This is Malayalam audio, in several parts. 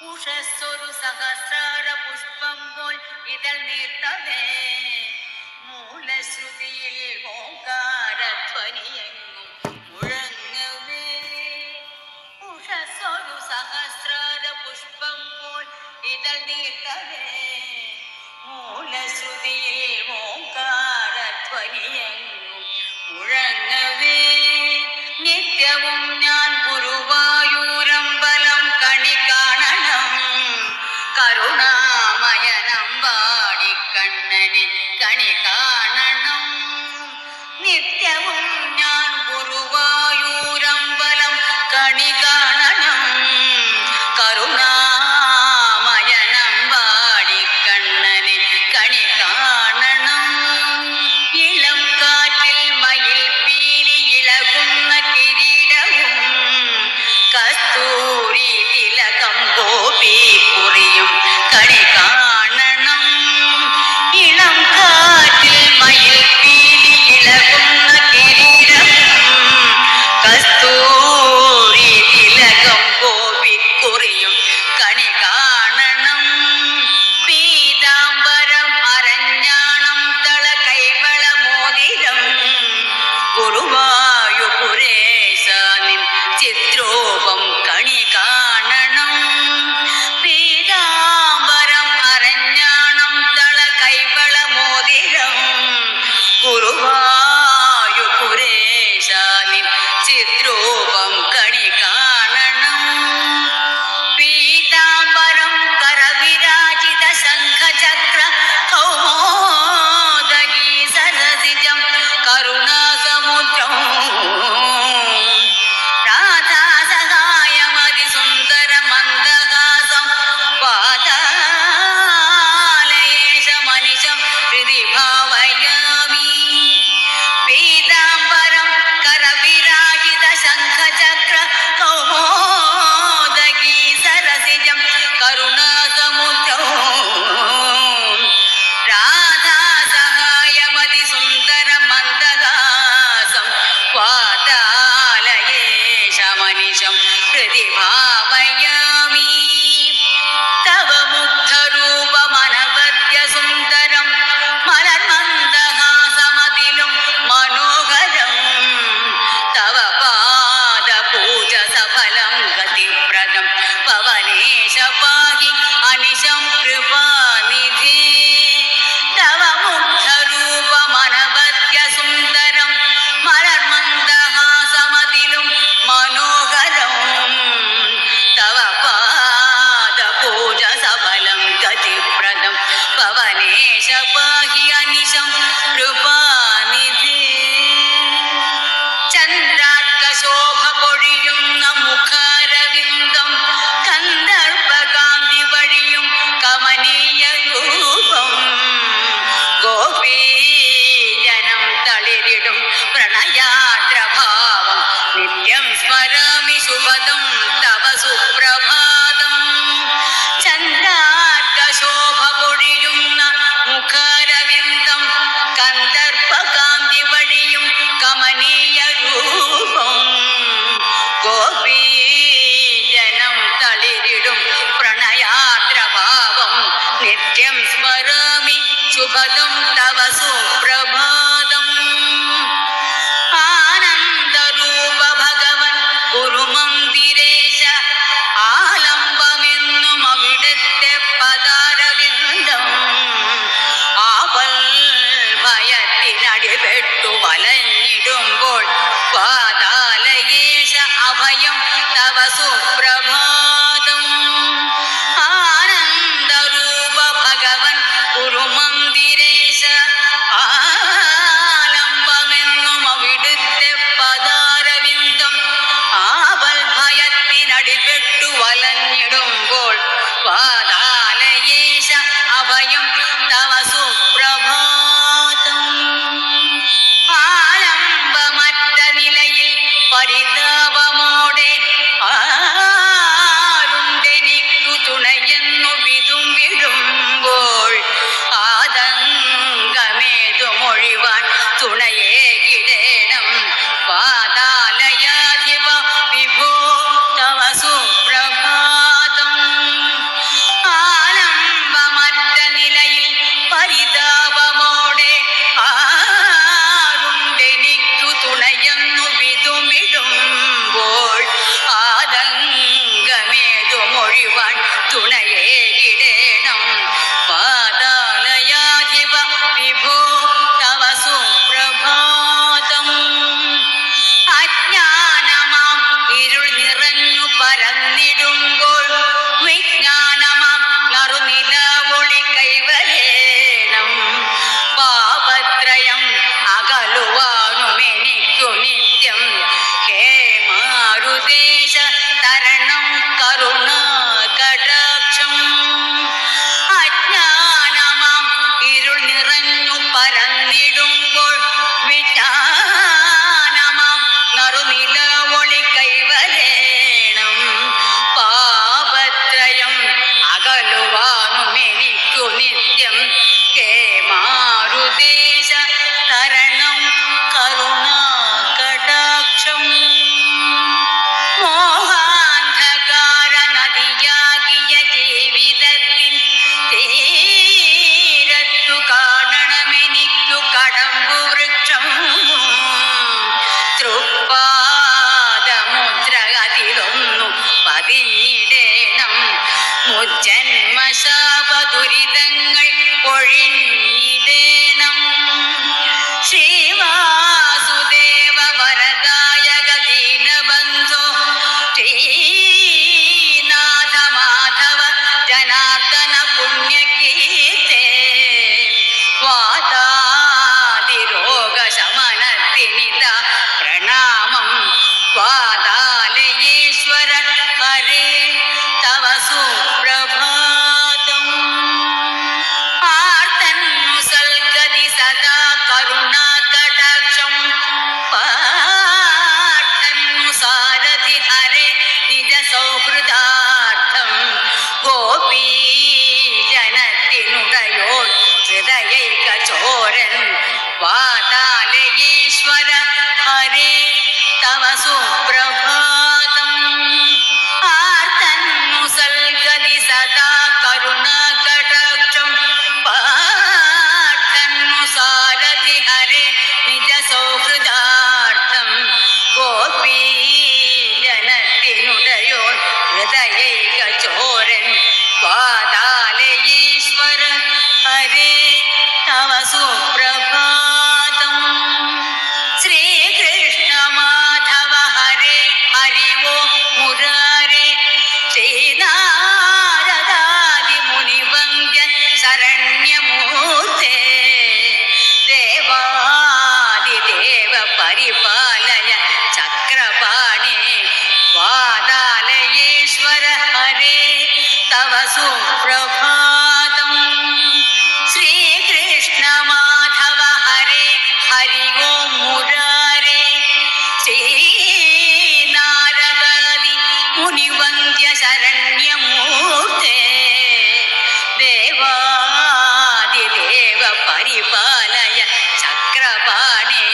ഉഷസ്സൊരു സഹസ്രാര പുഷ്പം പോൽ ഇതൾ നീർത്തവേ മൂലശ്രുതിയിൽ ഓങ്കാരധ്വനിയെങ്ങും മുഴങ്ങവേ. ഉഷസ്സൊരു സഹസ്രാര പുഷ്പം പോൽ ഇതൾ നീർത്തവേ മൂലശ്രുതിയിൽ ഓങ്കാരധ്വനിയെങ്ങും മുഴങ്ങവേ. നിത്യവും ഞാൻ ഗുരുവായൂരമ്പലം കണി കാണണം കരുണാമയനമ്പാടി കണ്ണനെ കണി കാണണം. നിത്യവും ഞാൻ ഗുരുവായൂരമ്പലം കണി കാണണം കരുണാമയനമ്പാടി കണ്ണനെ കണി കാണണം. ഇളം കാറ്റിൽ മയിൽ പീലി ഇളകുന്ന കിരീടവും കസ്തൂരി തിലകം ഗോപി കുറിയും കണി കാണണം. ഇളം കാറ്റിൽ മയിൽ പീലി ഇളകുന്ന കിരീടവും കസ്തൂരി തിലകം ഗോപി കുറിയും കണി കാണണം. പീതാംബരം അരഞ്ഞാണം തള കൈവള മോതിരം ഗുരുവായൂരേശ നിൻ ചിത്രൂപം കണി കാണണം. പീതാംബരം അരഞ്ഞാണം തള കൈവള മോതിരം ഗുരുവായൂരേശ നിൻ ചിത്രൂപം കണി കാണണം. പീതാംബരം കരവിരാജിത ശംഖചക്ര കൗമോദഗീ സരസിജം കരുണാസമുദ്രം രാധാസഹായമതി സുന്ദര മന്ദഹാസം പാതാലയേശമനിശം ഹൃദി ഭാവയാമി. പീതാംബരം കരവിരാജിത ശംഖചക്ര കൗമോദഗീ സരസിജം കരുണാസമുദ്രം രാധാസഹായമതി സുന്ദര മന്ദഹാസം വാതാലയേശമനിശം ഹൃദി ഭാവയാമി. തവ മുഗ്ധരൂപമനവദ്യ സുന്ദരം മലർമന്ദഹാസമതിലും മനോഹരം തവ പാദപൂജ സഫലം ഗതിപ്രദം പവനേശ പാഹി അനിശം കൃപാനിധി. തവ മുഗ്ധരൂപമനവദ്യ സുന്ദരം മലർമന്ദഹാസമതിലും മനോഹരം തവ പാദപൂജ സഫലം ഗതിപ്രദം പവനേശ പാഹി അനിശം കൃപാനിധി. ചന്ദ്രാർക്കശോഭ പൊഴിയുന്ന മുഖാരവിന്ദം കന്ദർപ്പകാന്തി വഴിയും കമനീയ രൂപം ഗോപീജനം തളിരിടും പ്രണയാദ്രഭാവം നിത്യം സ്മരാമി ശുഭദം തവ സുപ്രഭാതം. ചന്ദ്രാർക്കശോഭ പൊഴിയുന്ന മുഖാരവിന്ദം കന്ദർപ്പകാന്തി വഴിയും കമനീയ രൂപം ഗോപീജനം തളിരിടും പ്രണയാദ്രഭാവം നിത്യം സ്മരാമി ശുഭദം തവ സുപ്രഭാതം. ആനന്ദരൂപ ഭഗവൻ ഗുരുമന്ദിരേശ ആലംബമെന്നും അവിടുത്തെ പദാരവിന്ദം ആപൽ ഭയത്തിനടിപെട്ടു വലഞ്ഞിടുമ്പോൾ പാതാലയേശ അഭയം തവ സുപ്രഭാതം. ആനന്ദരൂപ ഭഗവൻ ഗുരുമന്ദിരേശ വലഞ്ഞിടുമ്പോൾ വിജ്ഞാനമാം നറുനില ഒളി കൈവരേണം. പാപത്രയം അകലുവാനും എനിക്കു നിത്യം കേമാരുദേശ തരണം കരുണാ കടാക്ഷം. മോഹാന്ധകാര നദിയാകിയ ജീവിതത്തിൻ തീരത്തു കാണണമെനിക്കു കടമ്പു വൃക്ഷം. തൃപ്പാദമുദ്ര അതിലൊന്നു പതിഞ്ഞിടേണം. മുജ്ജന്മശാപ ദുരിതങ്ങൾ ഒഴിഞ്ഞിടേണം. ശ്രീവാസുദേവ വരദായക ദീനബന്ധോ ശ്രീനാഥ മാധവ ജനാർദ്ദന പുണ്യകീർത്തേ. വാതാതിരോഗശമനത്തിനിത പ്രണാമം. വാതാലയേശ്വര ഹരേ തവ സുപ്രഭാതം. ആർത്തന്നു സൽഗതി സദാ കരുണാ കടാക്ഷം. പാർത്തന്നു സാരഥി ഹരേ നിജ സൗഹൃദാർത്ഥം. ഗോപീ ജനത്തിനുടയോൻ ഹൃദയൈക ചോരൻ. വാതാലയേശ്വര ഹരേ തവ സുപ്രഭാതം. ആർത്തന്നു സൽഗതി സദാ കരുണാ കടാക്ഷം. പാർത്തന്നു സാരഥി ഹരേ നിജ സൗഹൃദാർത്ഥം. ഗോപീ ജനത്തിനുടയോൻ ഹൃദയൈക ചോരൻ. വാതാലയേശ്വര ഹരേ തവ സുപ്രഭാതം. ശ്രീകൃഷ്ണ മാധവ ഹരേ ഹരി ഓം മുരാരേ. ശ്രീനാരദാദി മുനിവന്ദ്യ ശരണ്യമൂർത്തേ. ദേവാദിദേവ പരിപാലയ ചക്രപാണി. വാതാലയേശ്വര ഹരേ തവ സുപ്രഭാതം. ശ്രീകൃഷ്ണ മാധവ ഹരേ ഹരി ഓം മുരാരേ. ശ്രീനാരദാദി മുനിവന്ദ്യ ശരണ്യമൂർത്തേ. ദേവാദിദേവ പരിപാലയ ചക്രപാണി.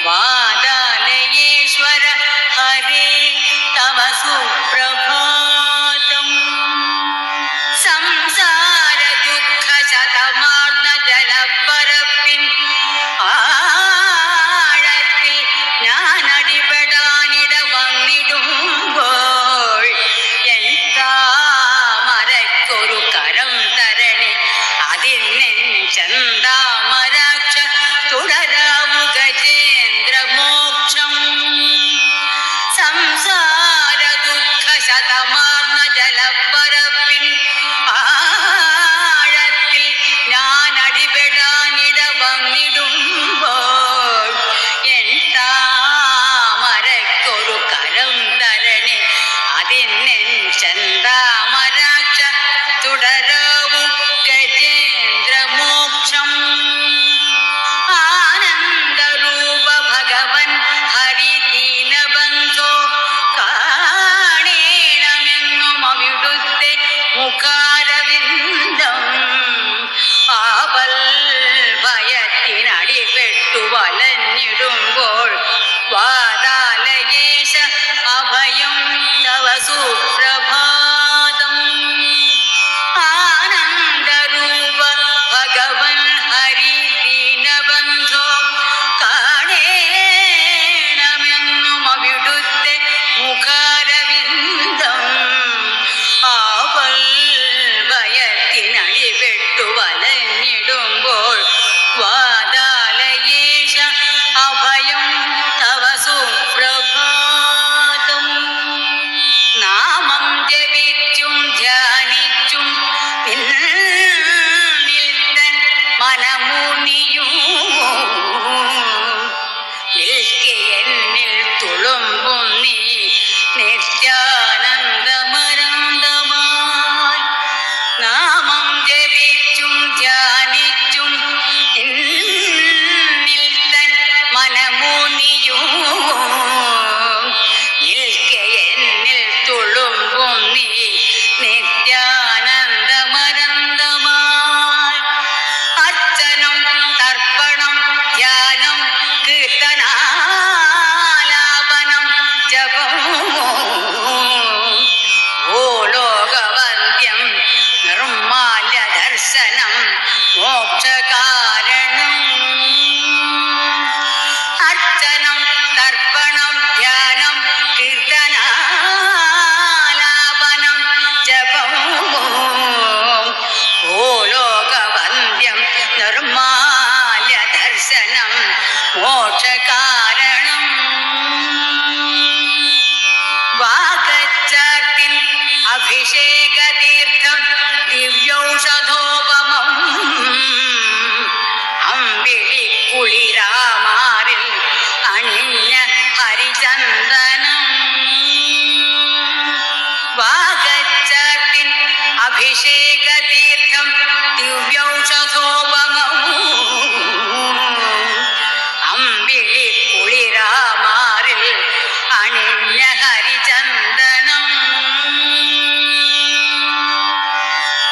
വാതാലയേശ്വര ഹരേ തവ സുപ്രഭാതം. സംസാര ദുഃഖ ശതമാർന്ന ജലപ്പരപ്പിൻ ആഴത്തിൽ ഞാനടിപെടാനിട വന്നിടുമ്പോൾ എൻ താമരയ്ക്കൊരു കരം തരണേ. അതിനെൻ ചന്താമരാക്ഷ തുടരാവു ഗജേന്ദ്രമോക്ഷം. സംസാര ദുഃഖ ശതമാർന്ന ജലപ്പരപ്പിൻ ആഴത്തിൽ ഞാനടിപെടാനിട വന്നിടുമ്പോൾ എൻ താമരയ്ക്കൊരു കരം തരണേ. അതിനെൻ ചന്താമരാക്ഷ തുടരാവു ഗജേന്ദ്രമോക്ഷം. ആനന്ദരൂപ ഭഗവൻ ഹരി ദീനബന്ധോ കാണേണമെന്നും അവിടുത്തെ മുഖാരവിന്ദം. ആപൽ ഭയത്തിനടിപെട്ടു വലഞ്ഞിടുമ്പോൾ വാതാലയേശ അഭയം തവ സുപ്രഭാതം. ആനന്ദരൂപ ഭഗവൻ ഹരി ദീനബന്ധോ കാണേണമെന്നും അവിടുത്തെ മുഖാരവിന്ദം. ആപൽ ഭയത്തിനടിപെട്ടു വലഞ്ഞിടുമ്പോൾ വാതാലയേശ അഭയം തവ സുപ്രഭാതം. നാമം ജപിച്ചും ധ്യാനിച്ചും നിൽത്തൻ മനമൂണിയും നിൽക്കെ എന്നിൽ തുളുമ്പും നീ നിത്യാനന്ദമരന്തമായി. നാമം ജപിച്ചും ധ്യാനിച്ചും ദർശനം മോക്ഷകാരണം. അർച്ചനം തർപ്പണം ധ്യാനം കീർത്തനാലാപനം ജപം ഭൂലോകവന്ദ്യം നിർമാല്യ ദർശനം മോക്ഷകാരണം. വാഗച്ചാർത്തിൻ അഭിഷേകതീർത്ഥം ദിവ്യൗഷധോപമം അമ്പിളി കുളിരാമാറിൽ അണിഞ്ഞ ഹരിചന്ദനം. വാഗച്ചാർത്തിൻ അഭിഷേകതീർത്ഥം ദിവ്യൗഷധോപമം അമ്പിളി കുളിരാമാറിൽ അണിഞ്ഞ ഹരിചന്ദനം.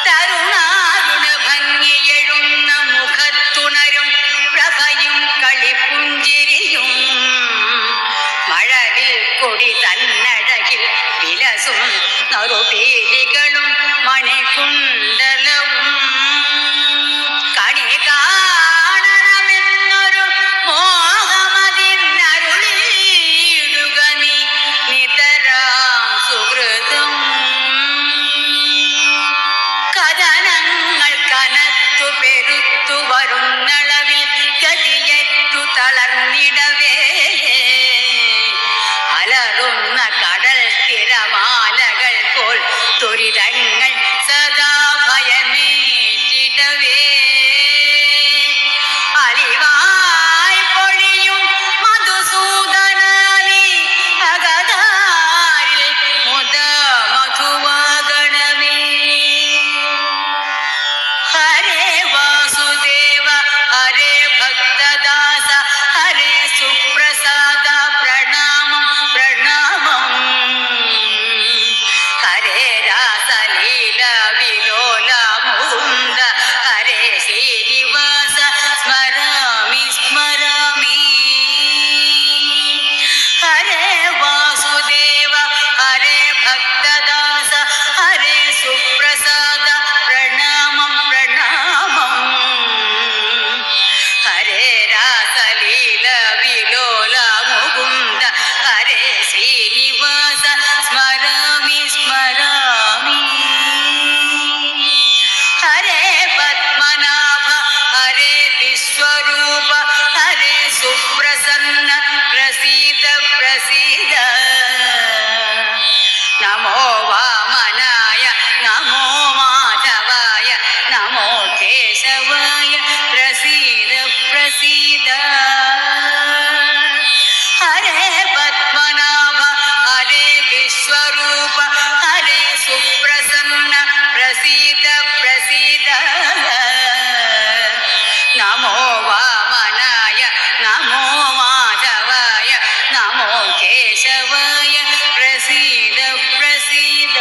തരുണാരുണ ഭംഗിയെഴുന്ന മുഖത്തുണരും പ്രഭയും കളിപ്പുഞ്ചിരിയും മഴവിൽ കൊടി തന്നഴകിൽ വിലസും നറുപീലികളും മണികുണ്ടലവും. കണി കാണണമെന്നൊരു മോഹമതിന്നരുളിയിടുക നീ നിതരാം സുഹൃതം. കഥനങ്ങൾ കനത്തു പെരുത്തു വരുന്നളവിൽ ഗതിയറ്റു തളർന്നിടവേ അലറുന്ന കടൽ തിരമാലകൾ പോൽ ദുരിതങ്ങൾ സദാ ഭയമേറ്റിടവേ അലിവായി പൊഴിയും മധുസൂദനീ അകതാരിൽ മുദ മധുവാഗണമേ. ഹരേ വാസുദേവ ഹരേ ഭക്തദാസ ഹരേ സുപ്രസാദ പ്രണാമം പ്രണാമം. ഹരേ രാസലീല വിലോല മുകുന്ദ ഹരേ ശ്രീനിവാസ സ്മരാമി സ്മരാമി. ഹരേ വാസുദേവ ഹരേ ഭക്തദാസ ഹരേ സുപ്രസാദ പ്രണാമം പ്രണാമം. ഹരേ രാസലീല വിലോല മുകുന്ദ ഹരേ ശ്രീനിവാസ സ്മരാമി സ്മരാമി. ഹരേ പത്മനാഭ ഹരേ വിശ്വരൂപ ഹരേ സുപ്രസന്ന പ്രസീദ പ്രസീദ. നമോ വാമനായ നമോ മാധവായ നമോ കേശവായ പ്രസീദ പ്രസീദ. ഹരേ പത്മനാഭ ഹരേ വിശ്വരൂപ ഹരേ സുപ്രസന്ന പ്രസീദ പ്രസീദ. നമോ വാമനായ നമോ മാധവായ നമോ കേശവായ പ്രസീദ പ്രസീദ.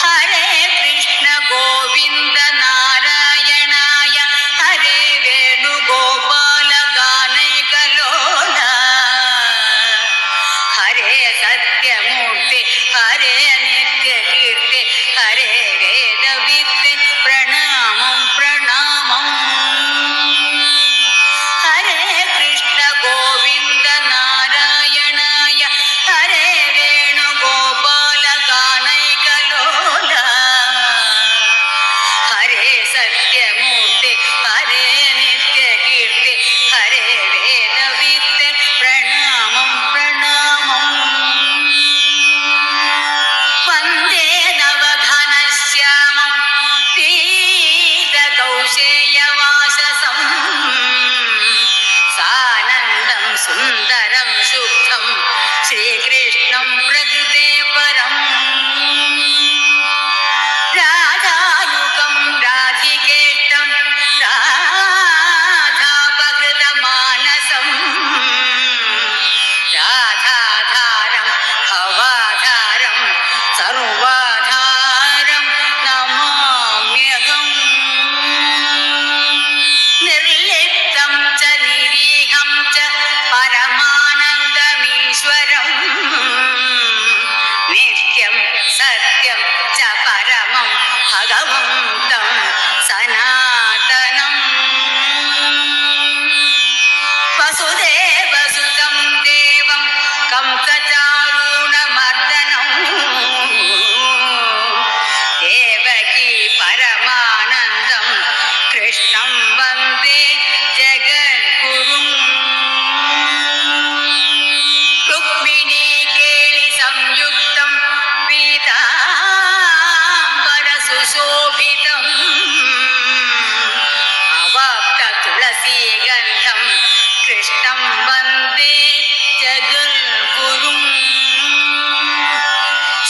ഹരേ കൃഷ്ണ ഗോവിന്ദ നാരായണായ ഹരേ വേണുഗോപാല ഗാനൈകലോല ഹരേ സത്യമൂർത്തി ഹരേ നിത്യകീർത്തി ഹരേ വേദവിത്ത് പ്രണാമം പ്രണാമം. ഹരേ കൃഷ്ണ ഗോവിന്ദ നാരായണായ ഹരേ വേണുഗോപാല ഗാനൈകലോല ഹരേ സത്യമൂർത്തി ഹരേ നിത്യകീർത്തി ഹരേ വേദവിത്ത് പ്രണാമം പ്രണാമം. വന്ദേ നവഘനശ്യാമം പീതകൗശേയവാസസം സാനന്ദം സുന്ദരം ശുദ്ധം ശ്രീകൃഷ്ണം പ്രകൃതേ പരം. രാധായുഗം രാധികേഷ്ടം രാധാപകൃതമാനസം രാധാധാരം ഭവാധാരം സർവാധാരം നമാമ്യഹം. നിർലിപ്തം ച നിരീഹം ച പരമാനന്ദമീശ്വരം നിത്യം സത്യം ച പരമം ഭഗവം പീതാംബര സുശോഭിതം അവാപ്ത തുളസീഗന്ധം കൃഷ്ണം വന്ദേ ജഗദ്ഗുരും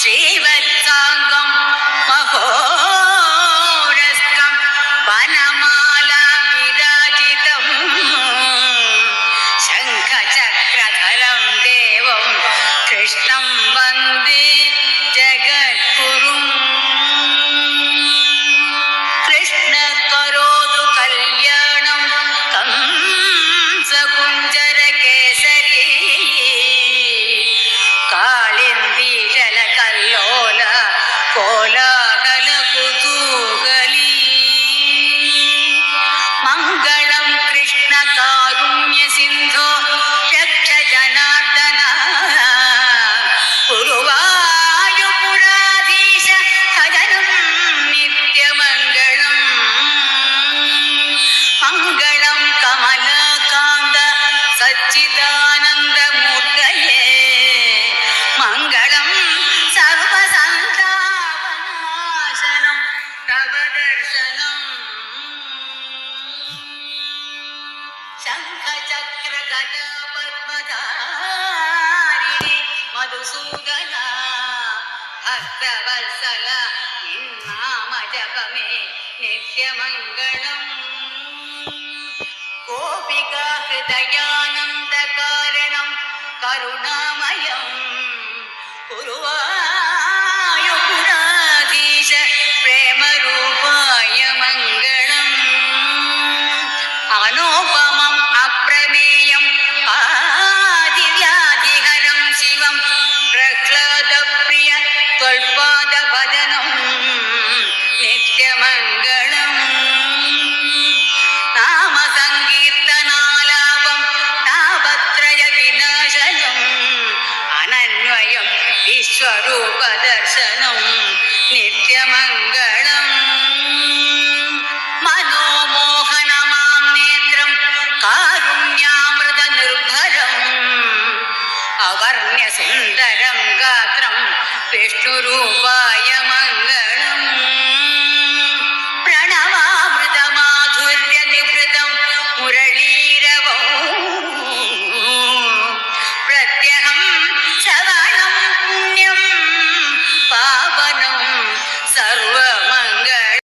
ശ്രീവത്സാംഗം മഹോരസ്കം വനമാല വിരാജിതം ശംഖചക്രധരം ദേവം കൃഷ്ണം വന്ദേ ജഗദ്ഗുരും കൃഷ്ണ കരോതു കല്യാണം കംസകുഞ്ചര കേസരി കാളിന്ദി ജലകല്ലോല കോലാഹല കുതൂഹലീ മംഗളം കൃഷ്ണ കാരുണ്യ സിന്ധോ രക്ഷ ജനാർദ്ദന ഗുരുവായൂപുരാധീശ ഭജനം നിത്യമംഗളം മംഗളം കമലകാന്ത സച്ചിദാനന്ദമൂർത്തയേ മംഗളം സർവസന്താപനാശനം തവ ദർശനം ശംഖചക്ര ഗദ പദ്മധാരിണി മധുസൂദന ഭക്തവത്സല നിന്നാമ ജപമേ നിത്യമംഗളം ഗോപികാ ഹൃദയാനന്ദ കാരണം കരുണാമയം ഗുരുവായൂപുരാധീശ പ്രേമരൂപായ മംഗളം അനോപമം അപ്രമേയം ആദിവ്യാധിഹരം ശിവം പ്രഹ്ലാദപ്രിയ ത്വൽപാദഭജനം നിത്യമംഗളം നാമസങ്കീർത്തനാലാപം താപത്രയ വിനാശനം അനന്വയം വിശ്വരൂപദർശനം നിത്യമംഗളം മനോമോഹനമാം നേത്രം കാരുണ്യാമൃത നിർഭരം അവർണ്യ സുന്ദരം ഗാത്രം വിഷ്ണുരൂപായ മംഗളം